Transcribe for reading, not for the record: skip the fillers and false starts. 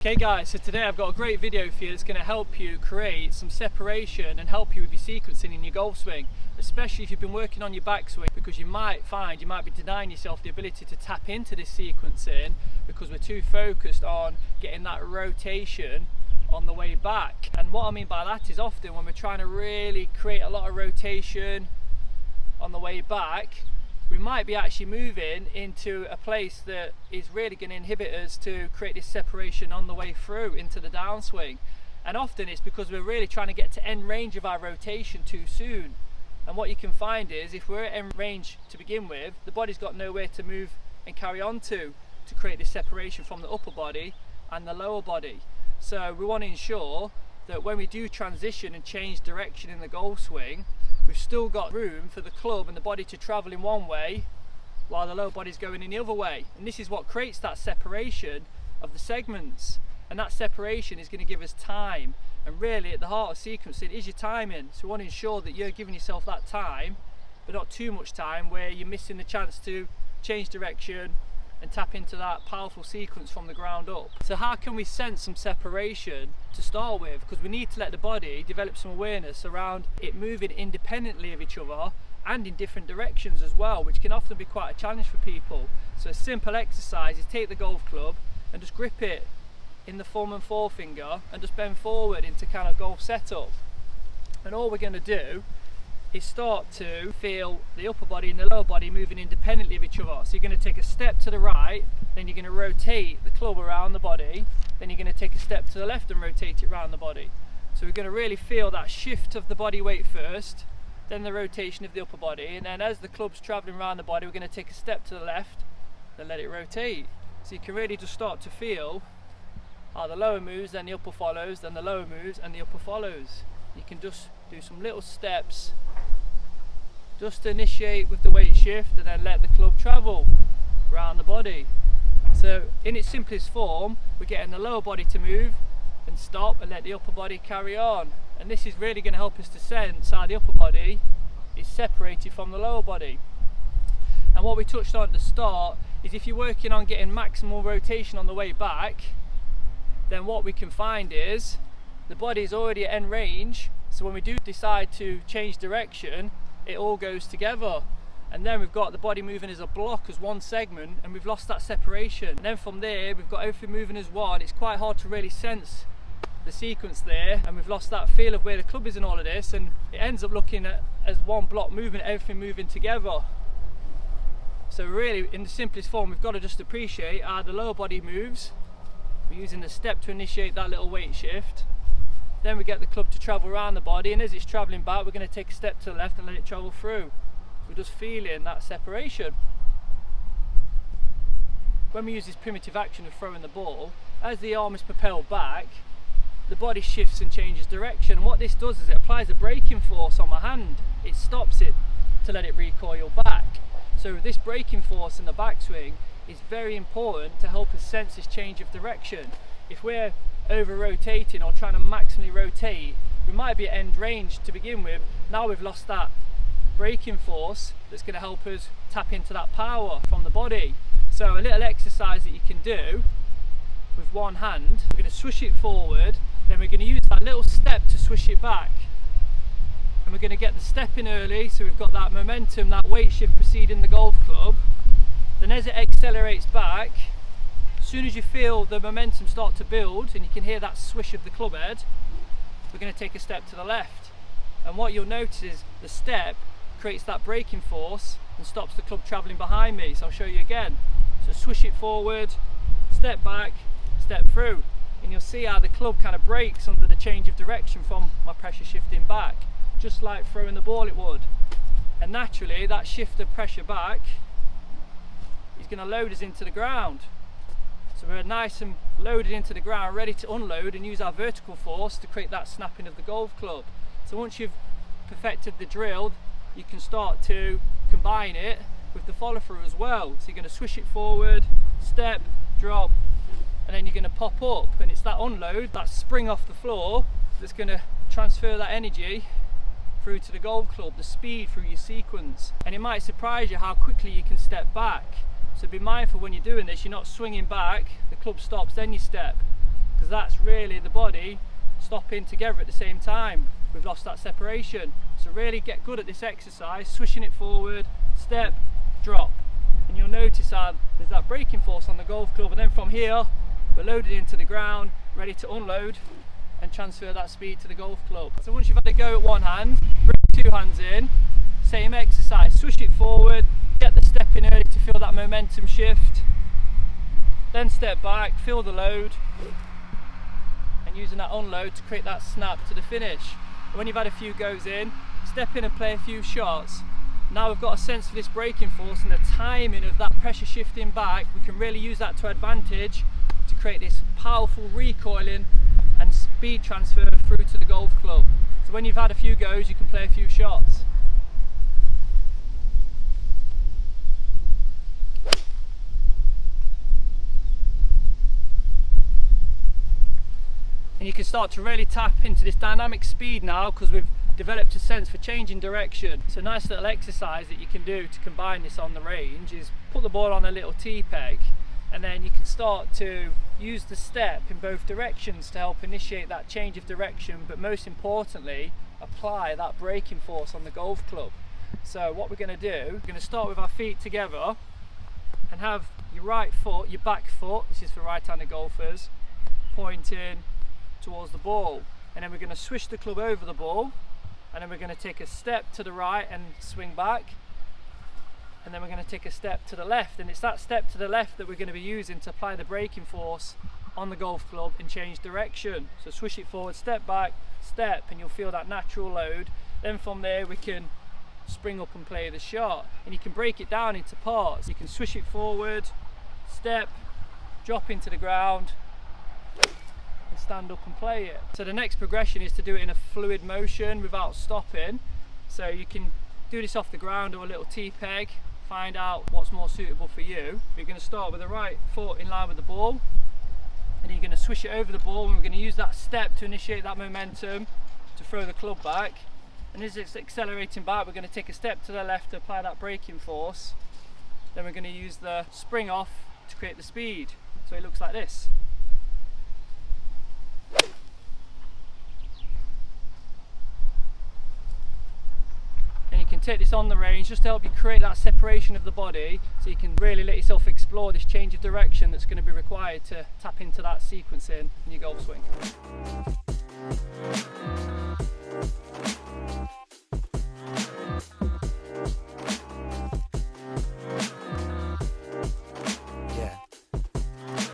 Okay guys, so today I've got a great video for you that's going to help you create some separation and help you with your sequencing in your golf swing, especially if you've been working on your backswing, because you might find you might be denying yourself the ability to tap into this sequencing because we're too focused on getting that rotation on the way back. And what I mean by that is often when we're trying to really create a lot of rotation on the way back, we might be actually moving into a place that is really going to inhibit us to create this separation on the way through into the downswing. And often it's because we're really trying to get to end range of our rotation too soon. And what you can find is if we're at end range to begin with, the body's got nowhere to move and carry on to create this separation from the upper body and the lower body. So we want to ensure that when we do transition and change direction in the golf swing, we've still got room for the club and the body to travel in one way while the lower body's going in the other way. And this is what creates that separation of the segments. And that separation is going to give us time. And really at the heart of sequencing is your timing. So we want to ensure that you're giving yourself that time, but not too much time where you're missing the chance to change direction and tap into that powerful sequence from the ground up. So how can we sense some separation to start with? Because we need to let the body develop some awareness around it moving independently of each other and in different directions as well, which can often be quite a challenge for people. So a simple exercise is take the golf club and just grip it in the thumb and forefinger and just bend forward into kind of golf setup. And all we're going to do is start to feel the upper body and the lower body moving independently of each other. So you're going to take a step to the right, then you're going to rotate the club around the body, then you're going to take a step to the left and rotate it around the body. So we're going to really feel that shift of the body weight first, then the rotation of the upper body, and then as the club's travelling around the body, we're going to take a step to the left, then let it rotate. So you can really just start to feel how the lower moves, then the upper follows, then the lower moves and the upper follows. You can just do some little steps just to initiate with the weight shift and then let the club travel around the body. So in its simplest form, we're getting the lower body to move and stop and let the upper body carry on. And this is really going to help us to sense how the upper body is separated from the lower body. And what we touched on at the start is if you're working on getting maximal rotation on the way back, then what we can find is the body is already at end range. So when we do decide to change direction, it all goes together, and then we've got the body moving as a block, as one segment, and we've lost that separation. And then from there we've got everything moving as one. It's quite hard to really sense the sequence there, and we've lost that feel of where the club is in all of this, and it ends up looking at as one block movement, everything moving together. So really in the simplest form, we've got to just appreciate how the lower body moves. We're using the step to initiate that little weight shift. Then we get the club to travel around the body, and as it's travelling back, we're going to take a step to the left and let it travel through. We're just feeling that separation. When we use this primitive action of throwing the ball, as the arm is propelled back, the body shifts and changes direction. And what this does is it applies a braking force on my hand. It stops it to let it recoil back. So this braking force in the backswing is very important to help us sense this change of direction. If we're over rotating or trying to maximally rotate, we might be at end range to begin with. Now we've lost that braking force that's going to help us tap into that power from the body. So a little exercise that you can do with one hand, we're going to swish it forward, then we're going to use that little step to swish it back, and we're going to get the step in early, so we've got that momentum, that weight shift preceding the golf club. Then as it accelerates back, as soon as you feel the momentum start to build and you can hear that swish of the club head, we're going to take a step to the left. And what you'll notice is the step creates that braking force and stops the club travelling behind me. So I'll show you again. So swish it forward, step back, step through, and you'll see how the club kind of brakes under the change of direction from my pressure shifting back, just like throwing the ball it would. And naturally that shift of pressure back is going to load us into the ground. So we're nice and loaded into the ground, ready to unload and use our vertical force to create that snapping of the golf club. So once you've perfected the drill, you can start to combine it with the follow through as well. So you're going to swish it forward, step, drop, and then you're going to pop up, and it's that unload, that spring off the floor, that's going to transfer that energy through to the golf club, the speed through your sequence. And it might surprise you how quickly you can step back. So be mindful when you're doing this, you're not swinging back, the club stops, then you step. that's really the body stopping together at the same time. We've lost that separation. So really get good at this exercise, swishing it forward, step, drop. And you'll notice how there's that braking force on the golf club, and then from here we're loaded into the ground, ready to unload and transfer that speed to the golf club. So once you've had a go at one hand, bring two hands in, same exercise, swish it forward, get the step in early to feel that momentum shift, then step back, feel the load, and using that unload to create that snap to the finish. And when you've had a few goes in, step in and play a few shots. Now we've got a sense for this braking force and the timing of that pressure shifting back, we can really use that to advantage to create this powerful recoiling and speed transfer through to the golf club. So when you've had a few goes, you can play a few shots. And you can start to really tap into this dynamic speed now, because we've developed a sense for changing direction. So a nice little exercise that you can do to combine this on the range is put the ball on a little tee peg, and then you can start to use the step in both directions to help initiate that change of direction, but most importantly apply that braking force on the golf club. So what we're going to do, we're going to start with our feet together and have your right foot, your back foot, this is for right-handed golfers, pointing towards the ball, and then we're going to swish the club over the ball, and then we're going to take a step to the right and swing back, and then we're going to take a step to the left, and it's that step to the left that we're going to be using to apply the braking force on the golf club and change direction. So swish it forward, step back, step, and you'll feel that natural load. Then from there we can spring up and play the shot, and you can break it down into parts. You can swish it forward, step, drop into the ground, and stand up and play it. So the next progression is to do it in a fluid motion without stopping. So you can do this off the ground or a little tee peg, find out what's more suitable for you. You're going to start with the right foot in line with the ball, and you're going to swish it over the ball, and we're going to use that step to initiate that momentum to throw the club back. And as it's accelerating back, we're going to take a step to the left to apply that braking force. Then we're going to use the spring off to create the speed. So it looks like this. And you can take this on the range just to help you create that separation of the body, so you can really let yourself explore this change of direction that's going to be required to tap into that sequencing in your golf swing.